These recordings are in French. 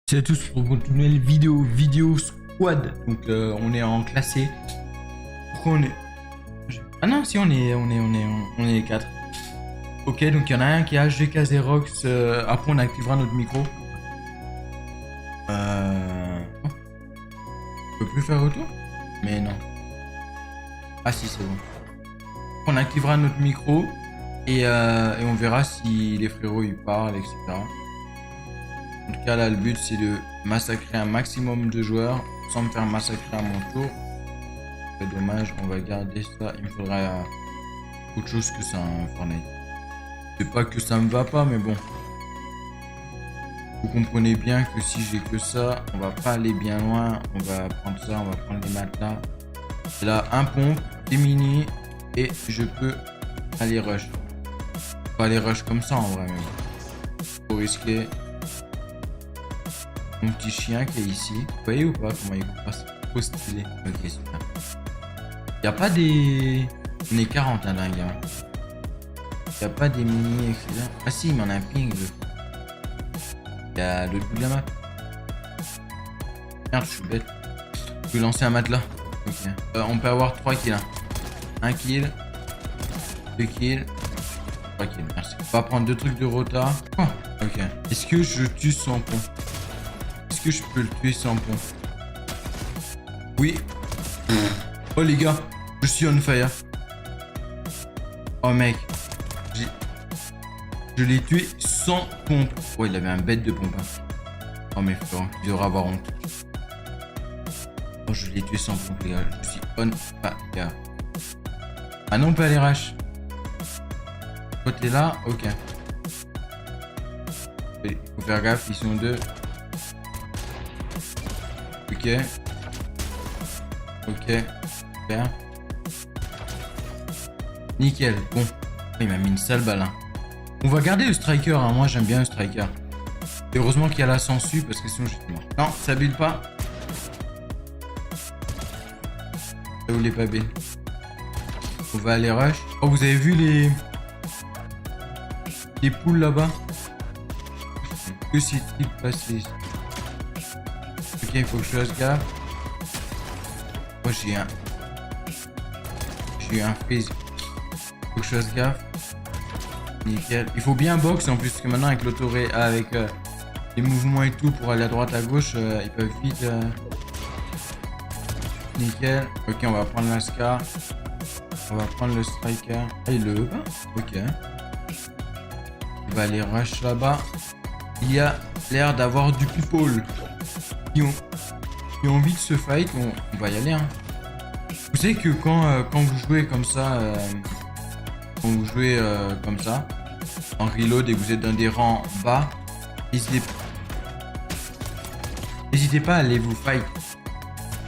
Salut à tous pour une nouvelle vidéo squad. Donc on est en classé. Pourquoi on est... Ah non, si on est les 4. Ok, donc il y en a un qui est HGK Xerox. Après on activera notre micro. On peut plus faire retour? Mais non. Ah si, c'est bon. On activera notre micro et on verra si les frérots ils parlent, etc. En tout cas là le but c'est de massacrer un maximum de joueurs sans me faire massacrer à mon tour. C'est dommage, on va garder ça. Il me faudra autre chose que ça, hein, Fortnite. C'est pas que ça me va pas, mais bon. Vous comprenez bien que si j'ai que ça, on va pas aller bien loin. On va prendre ça, on va prendre les matelas. Et là, un pompe, des mini, et je peux aller rush. Pas aller rush comme ça en vrai, mais bon. Faut risquer. Mon petit chien qui est ici. Vous voyez ou pas comment il passe? Trop stylé. Ok, super. Y'a pas des... On est 40 hein, dingue. Hein. Y'a pas des mini, etc. Ah si, il m'en a un ping. Y'a l'autre bout de la map. Merde, je suis bête. Je peux lancer un matelas. Ok. On peut avoir 3 kills. Hein. 1 kill. 2 kills. 3 kills, merci. On va prendre 2 trucs de rota. Oh, ok. Est-ce que je tue sans pont? Est-ce que je peux le tuer sans pont? Oui. Oh les gars, je suis on fire. Oh mec. Je l'ai tué sans pompe. Oh, il avait un bête de pompe. Hein. Oh mais frère, il devrait avoir honte. Oh, je l'ai tué sans pompe les gars. Je suis on fire. Ah non, on peut aller rush. Toi t'es là? Ok. Il faut faire gaffe, ils sont deux. Ok. Ok. Super. Nickel. Bon. Il m'a mis une sale balle. Hein. On va garder le striker. Hein. Moi, j'aime bien le striker. Et heureusement qu'il y a la sensu parce que sinon, j'étais mort. Non, ça build pas. Ça voulait pas build. On va aller rush. Oh, vous avez vu les poules là-bas? Que s'est-il passé? Ok, il faut que je fasse gaffe. Moi, j'ai eu un freeze. Faut que je fasse gaffe. Nickel. Il faut bien box en plus, parce que maintenant avec l'autoré, avec les mouvements et tout pour aller à droite à gauche, ils peuvent vite. Nickel. Ok, on va prendre la Scar. On va prendre le striker. Ah, il le bat. Ok. Il va aller rush là-bas. Il y a l'air d'avoir du people qui ont envie de se fight. On va y aller. Hein. Vous savez que quand vous jouez comme ça, en reload et que vous êtes dans des rangs bas, n'hésitez pas à aller vous fight.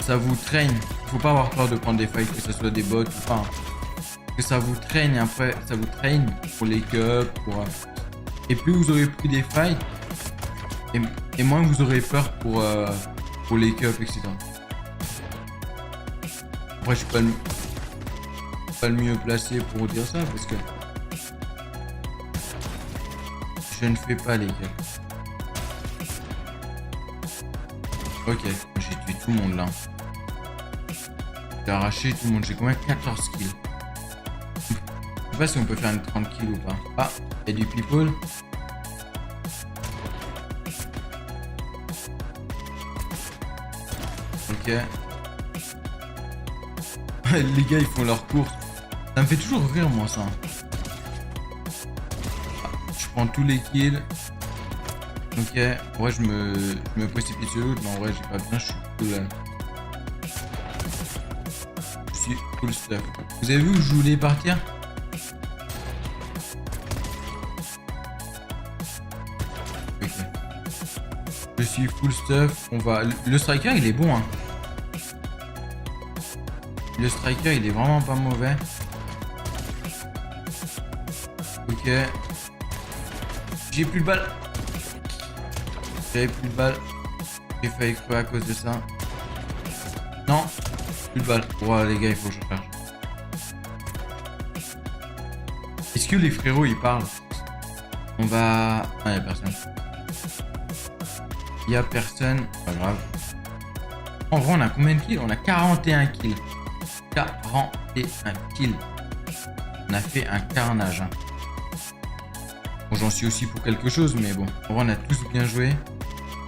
Ça vous traîne. Il faut pas avoir peur de prendre des fights, que ce soit des bots ou pas. Hein. Que ça vous traîne et après ça vous traîne pour les cups, pour... Et plus vous aurez pris des fights, et moins vous aurez peur pour les cups, etc. Après, je suis pas le mieux placé pour dire ça parce que je ne fais pas les cups. Ok, j'ai tué tout le monde là. J'ai arraché tout le monde. J'ai combien? 14 kills. Je sais pas si on peut faire une 30 kills ou pas. Ah, il y a du people. Ok. Les gars ils font leur course. Ça me fait toujours rire moi ça. Ah, je prends tous les kills. Ok. En vrai je me précipite sur l'autre, mais en vrai j'ai pas bien, je suis cool. Je suis cool stuff. Vous avez vu où je voulais partir? Ok. Je suis full stuff. On va. Le striker il est bon hein. Le striker il est vraiment pas mauvais. Ok. J'ai plus de balles. J'avais plus de balles. J'ai failli crever à cause de ça. Non. Plus de balles. Wow les gars il faut que je charge. Est-ce que les frérots ils parlent? On va... Ah y'a personne. Il y a personne. Pas grave. En vrai, on a combien de kills? On a 41 kills. 41 kills. On a fait un carnage. Hein. Bon, j'en suis aussi pour quelque chose, mais bon. En vrai, on a tous bien joué.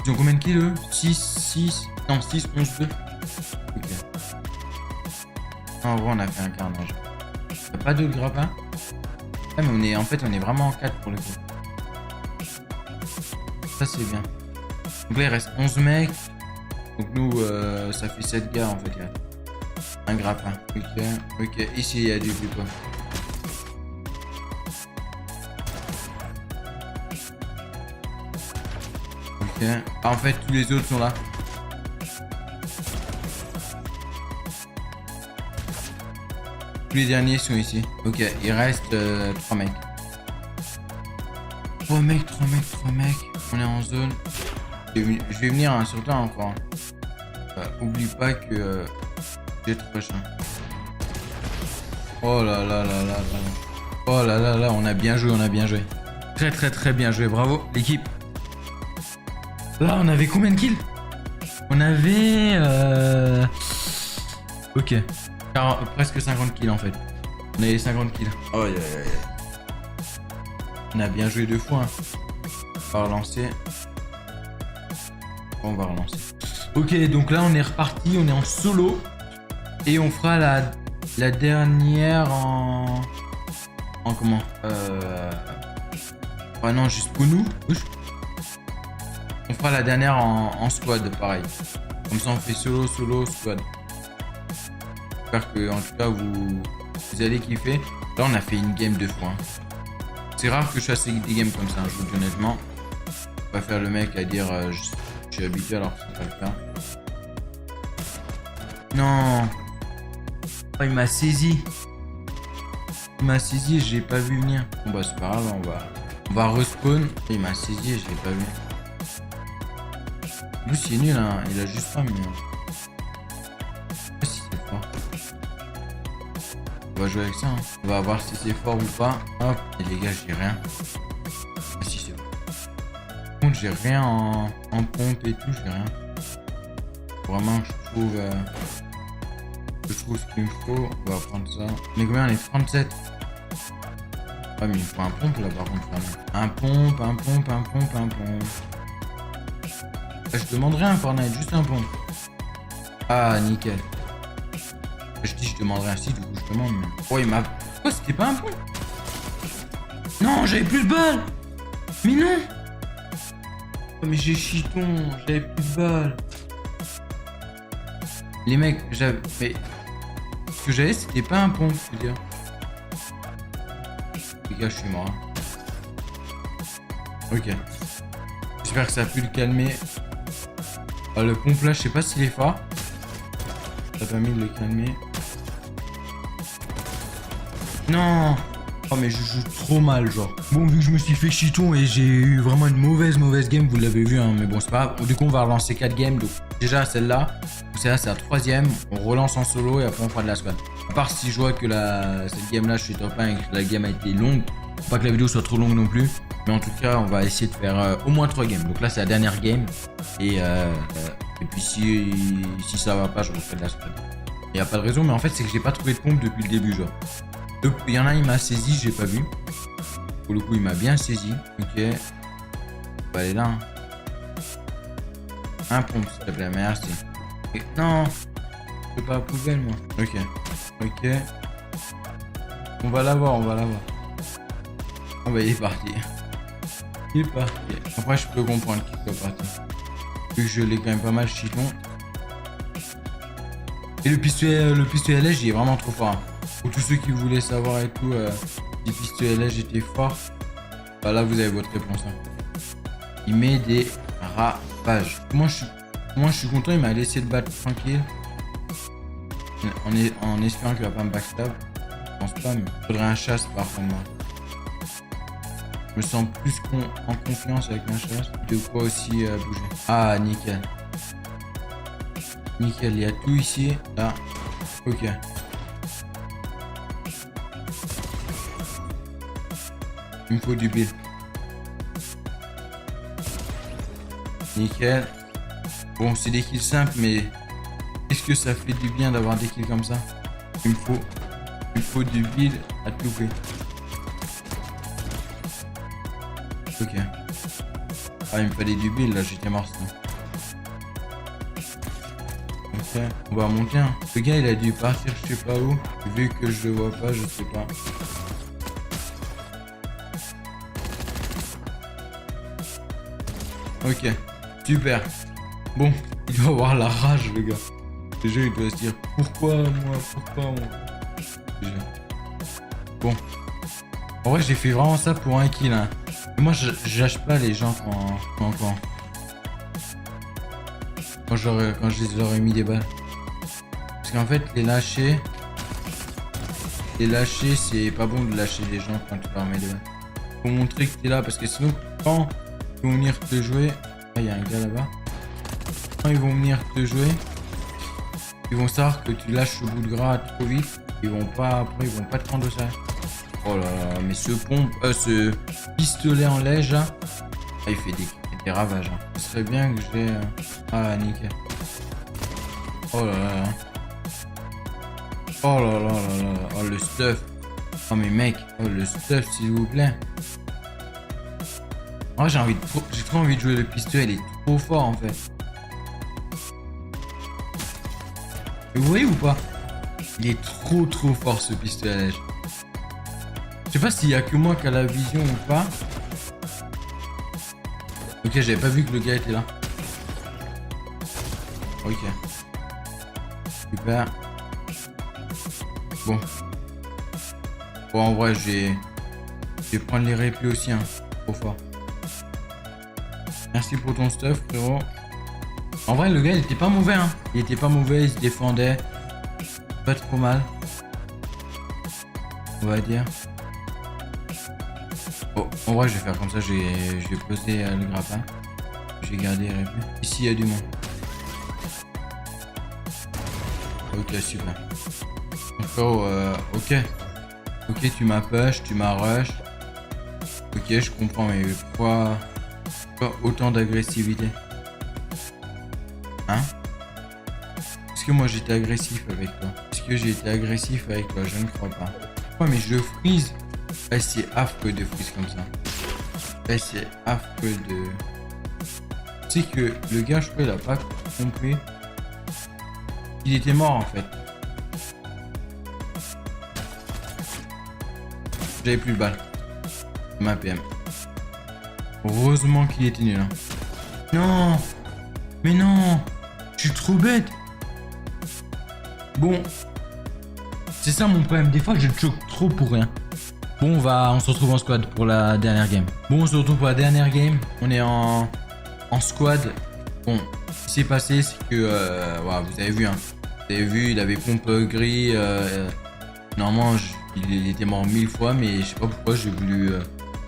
Ils ont combien de kills, eux? 6, 11, 2. Ok. En vrai, on a fait un carnage. Y'a pas d'autres grappins? Ah, mais en fait, on est vraiment en 4 pour le coup. Ça, c'est bien. Donc là, il reste 11 mecs. Donc nous, ça fait 7 gars, en fait. Là. Un grappin. Ok. Ici, il y a du plus quoi. Ok. Ah, en fait, tous les autres sont là. Tous les derniers sont ici. Ok, il reste 3 mecs. 3 mecs. On est en zone. Je vais venir hein, sur toi encore. Oublie pas que j'ai trop prochain. Oh là là. Oh là là, on a bien joué, Très bien joué, bravo l'équipe. Là, on avait combien de kills? On avait... Ok. Presque 50 kills en fait. On avait 50 kills. Oh, yeah. On a bien joué 2 fois. Hein. On va relancer. On va relancer. Ok, donc là on est reparti, on est en solo. Et on fera la dernière en comment ah non, juste pour nous. On fera la dernière en squad, pareil. Comme ça on fait solo, squad. J'espère que en tout cas vous allez kiffer. Là on a fait une game 2 fois. Hein. C'est rare que je fasse des games comme ça, je vous dis honnêtement. On va faire le mec à dire je suis habitué alors que c'est pas le cas. Non. Oh, il m'a saisi. Et je l'ai pas vu venir. Bon bah c'est pas grave, on va respawn. Il m'a saisi et je l'ai pas vu. En plus il est nul hein, il a juste pas mis. Je sais pas si c'est fort. On va jouer avec ça. Hein. On va voir si c'est fort ou pas. Hop, et les gars j'ai rien. Ah si c'est bon. Par contre j'ai rien en pompe et tout, j'ai rien. Vraiment je trouve ce qu'il me faut. On va prendre ça. Mais combien on est 37. Ah mais il faut un pompe là par contre. Un pompe. Je demanderai un Fortnite, juste un pompe. Ah nickel. Je dis je demanderai un site, du coup je demande. Mais... Oh il m'a... Pourquoi c'était pas un pompe? Non j'avais plus de balles. Mais non. Oh mais j'ai chiton, j'avais plus de balles. Les mecs, j'avais... Mais... Ce que j'avais c'était pas un pompe, je veux dire. Les gars je suis mort. Ok. J'espère que ça a pu le calmer. Ah, le pompe là, je sais pas s'il est fort. Ça a permis de le calmer. Non. Oh mais je joue trop mal genre. Bon vu que je me suis fait chiton et j'ai eu vraiment une mauvaise game, vous l'avez vu hein, mais bon c'est pas grave. Du coup on va relancer 4 games. Donc déjà celle-là, c'est la 3ème. On relance en solo et après on fera de la squad. À part si je vois que cette game là je suis top 1 et que la game a été longue. Faut pas que la vidéo soit trop longue non plus. Mais en tout cas on va essayer de faire au moins 3 games. Donc là c'est la dernière game. Et puis si ça va pas je refais de la squad. Il n'y a pas de raison mais en fait c'est que j'ai pas trouvé de pompe depuis le début genre. Il y en a il m'a saisi, j'ai pas vu. Pour le coup il m'a bien saisi. Ok. On va aller là. Hein. Un pompe s'il te plaît, merci. Et non. Je peux pas la poubelle moi. Ok. On va l'avoir. Oh bah il est parti. Après je peux comprendre qu'il soit parti. Vu que je l'ai quand même pas mal chiton. Et le pistolet LS il est vraiment trop fort. Hein. Pour tous ceux qui voulaient savoir et tout, si le pistolet LS était fort, bah là vous avez votre réponse. Hein. Il met des ravages. Moi je suis content, il m'a laissé le battre tranquille. En espérant qu'il va pas me backstab. Je pense pas, mais il faudrait un chasse par contre moi. Je me sens plus en confiance avec ma chasse. De quoi aussi bouger. Ah nickel. Il y a tout ici. Là. Ok. Il me faut du build. Nickel. Bon, c'est des kills simples, mais est-ce que ça fait du bien d'avoir des kills comme ça? Il me faut du build à tout prix. Ok. Ah, il me fallait du build, là, j'étais mort sinon. Ok, on va monter. Hein. Le gars, il a dû partir je sais pas où. Vu que je le vois pas, je sais pas. Ok, super. Bon, il doit avoir la rage, le gars. Déjà, il doit se dire pourquoi moi. Déjà. Bon. En vrai, j'ai fait vraiment ça pour un kill. Hein. Moi, je lâche pas les gens quand je les aurais mis des balles. Parce qu'en fait, les lâcher, c'est pas bon de lâcher les gens quand tu leur mets des balles. Faut montrer que t'es là, parce que sinon, quand ils vont venir te jouer, ah, il y a un gars là-bas. Quand ils vont venir te jouer, ils vont savoir que tu lâches ce bout de gras trop vite. Ils vont pas te prendre ça. Oh là là, mais ce pistolet en lège, là, ah, il fait des ravages. Hein. Ce serait bien que j'ai... Ah, nickel. Oh là là. Oh là là là là. Oh, le stuff. Oh, mais mec. Oh, le stuff, s'il vous plaît. Oh, j'ai trop envie de jouer le pistolet. Il est trop fort, en fait. Et vous voyez ou pas? Il est trop fort, ce pistolet à lège. Je sais pas s'il y a que moi qui a la vision ou pas. Ok, j'avais pas vu que le gars était là. Ok. Super. Bon. Bon, en vrai, je vais prendre les réplis aussi, hein. Trop fort. Merci pour ton stuff, frérot. En vrai, le gars, il était pas mauvais, hein. Il était pas mauvais, il se défendait. Pas trop mal. On va dire. Oh, en vrai, je vais faire comme ça. Je vais poser le grappin. Je vais garder les réplis. Ici, il y a du monde. Ok, super. Donc, frérot, ok. Ok, tu m'as push, tu m'as rush. Ok, je comprends, mais pourquoi autant d'agressivité? Hein? Est-ce que moi j'étais agressif avec toi? Est-ce que j'ai été agressif avec toi? Je ne crois pas. Ouais, mais je freeze. Ouais, c'est affreux de freeze comme ça. Ouais, c'est affreux de... Tu sais que le gars, je crois, il a pas compris. Il était mort en fait. J'avais plus le balle. Ma PM. Heureusement qu'il était nul. Hein. Non! Mais non! Je suis trop bête! Bon. C'est ça mon problème. Des fois, je choque trop pour rien. Bon, on se retrouve en squad pour la dernière game. Bon, on se retrouve pour la dernière game. On est en squad. Bon, ce qui s'est passé, c'est que... voilà, vous avez vu, hein. Vous avez vu, il avait pompe gris. Normalement, il était mort 1000 fois, mais je sais pas pourquoi j'ai voulu...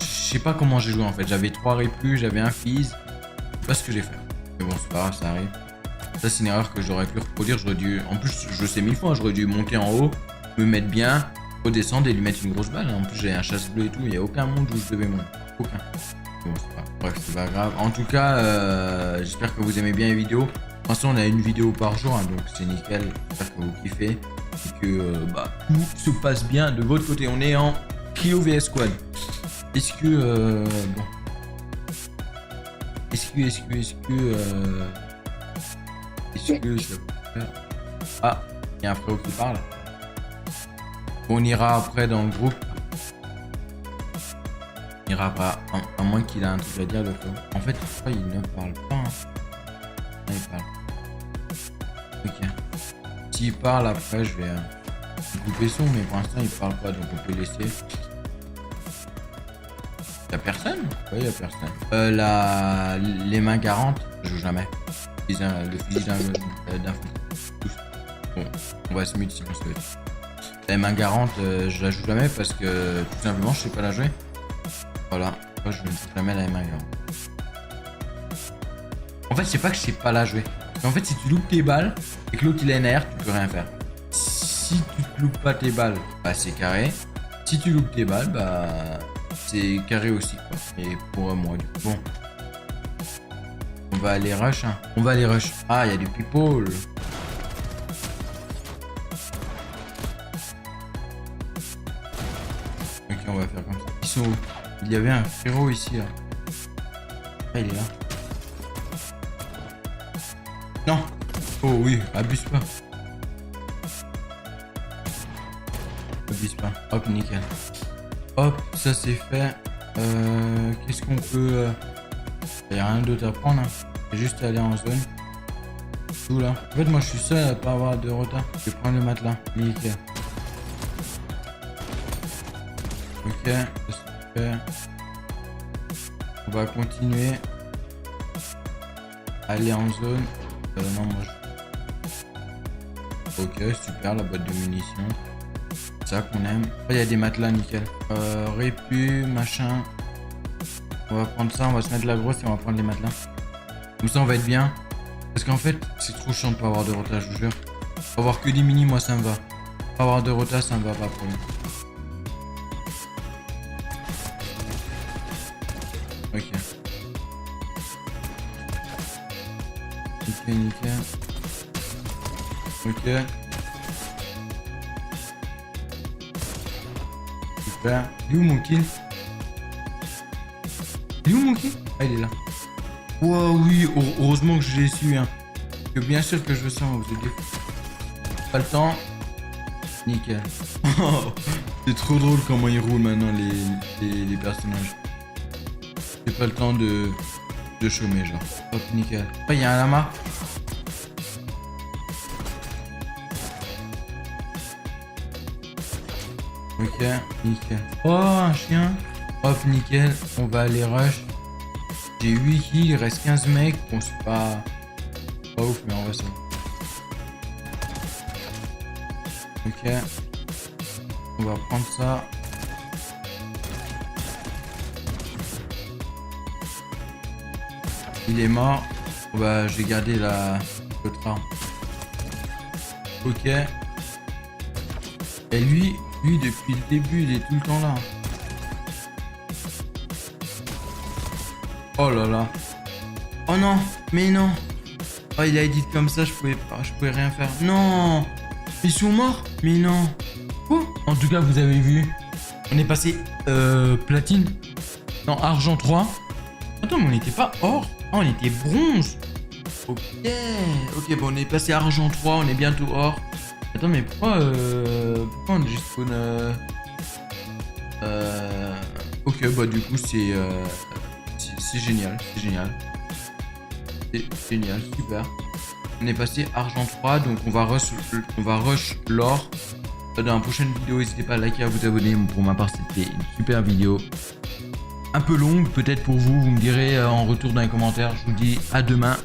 je sais pas comment j'ai joué en fait. J'avais 3 répus, j'avais un fizz. Je sais pas ce que j'ai fait. Mais bon, c'est pas grave, ça arrive. Ça, c'est une erreur que j'aurais pu reproduire. J'aurais dû... En plus, je sais 1000 fois, j'aurais dû monter en haut, me mettre bien, redescendre et lui mettre une grosse balle. En plus, j'ai un chasse bleu et tout. Il n'y a aucun monde où je devais monter. Aucun. Bon, c'est pas... Bref, c'est pas grave. En tout cas, j'espère que vous aimez bien les vidéos. De toute façon, on a une vidéo par jour, hein, donc c'est nickel. J'espère que vous kiffez et que tout se passe bien de votre côté. On est en Trio vs Squad. Est-ce que... bon. Est-ce que ça peut faire... Ah, il y a un frérot qui parle. On ira après dans le groupe. On ira pas, à moins qu'il a un truc à dire le frérot. En fait, je crois qu'il ne parle pas. Hein. Ah, il parle. Ok. S'il parle après, je vais couper son, mais pour l'instant il parle pas, donc on peut laisser. Y'a personne? Ouais, y'a personne. Les mains 40, je joue jamais. Le fusil d'infantry. Bon, on va se mute sinon ça va être. La main 40, je la joue jamais parce que tout simplement je sais pas la jouer. Voilà, moi je ne sais jamais la main 40. En fait, c'est pas que je sais pas la jouer. Mais en fait, si tu loupes tes balles et que l'autre il est NR, tu peux rien faire. Si tu te loupes pas tes balles, bah c'est carré. Si tu loupes tes balles, bah c'est carré aussi quoi. Et pour moi, du coup, bon. On va aller rush. Hein. On va aller rush. Ah, il y a des people. Ok, on va faire comme ça. Ils sont où? Il y avait un frérot ici, là. Ah, il est là. Non. Oh oui, abuse pas. Abuse pas. Hop, nickel. Hop, ça c'est fait. Qu'est-ce qu'on peut... Il n'y a rien d'autre à prendre. Hein. C'est juste aller en zone. Tout là. En fait, moi je suis seul à pas avoir de retard. Je vais prendre le matelas. Nickel. Ok, ça c'est fait. On va continuer. Aller en zone. Non, moi je... Ok, super, la boîte de munitions. C'est ça qu'on aime. Après, il y a des matelas, nickel. Répu, machin. On va prendre ça, on va se mettre la grosse et on va prendre les matelas. Comme ça, on va être bien. Parce qu'en fait, c'est trop chiant de pas avoir de retard, je vous jure. Avoir que des mini, moi, ça me va. Pas avoir de retard, ça me va pas pour lui. Ok. Nickel, nickel. Ok. Super. Il est où mon kill? Il est où mon kill? Ah, il est là. Wow, oui, heureusement que je l'ai su. Hein. Que bien sûr que je le sens, vous êtes des fous. Pas le temps. Nickel. C'est trop drôle comment ils roulent maintenant les personnages. J'ai pas le temps de chômer, genre. Hop, nickel. Après, il y a un lama. Ok, nickel. Oh, un chien. Hop, nickel. On va aller rush. J'ai 8 kills, il reste 15 mecs. Bon, c'est pas ouf, mais on va ça. Ok. On va prendre ça. Il est mort. Bah, je vais garder l'autre arme. Ok. Et lui, depuis le début, il est tout le temps là. Oh là là. Oh non, mais non. Oh, il a edit comme ça, je pouvais rien faire. Non. Ils sont morts? Mais non. Oh. En tout cas, vous avez vu. On est passé platine. Non, argent 3. Attends, mais on n'était pas or. Oh, on était bronze. Ok. Ok, bon, on est passé argent 3, on est bientôt or. Attends, mais pourquoi on est juste spawn Ok, bah du coup, c'est génial. C'est génial. C'est génial, super. On est passé argent 3, donc on va rush l'or. Dans la prochaine vidéo, n'hésitez pas à liker, à vous abonner. Pour ma part, c'était une super vidéo. Un peu longue, peut-être pour vous. Vous me direz en retour dans les commentaires. Je vous dis à demain.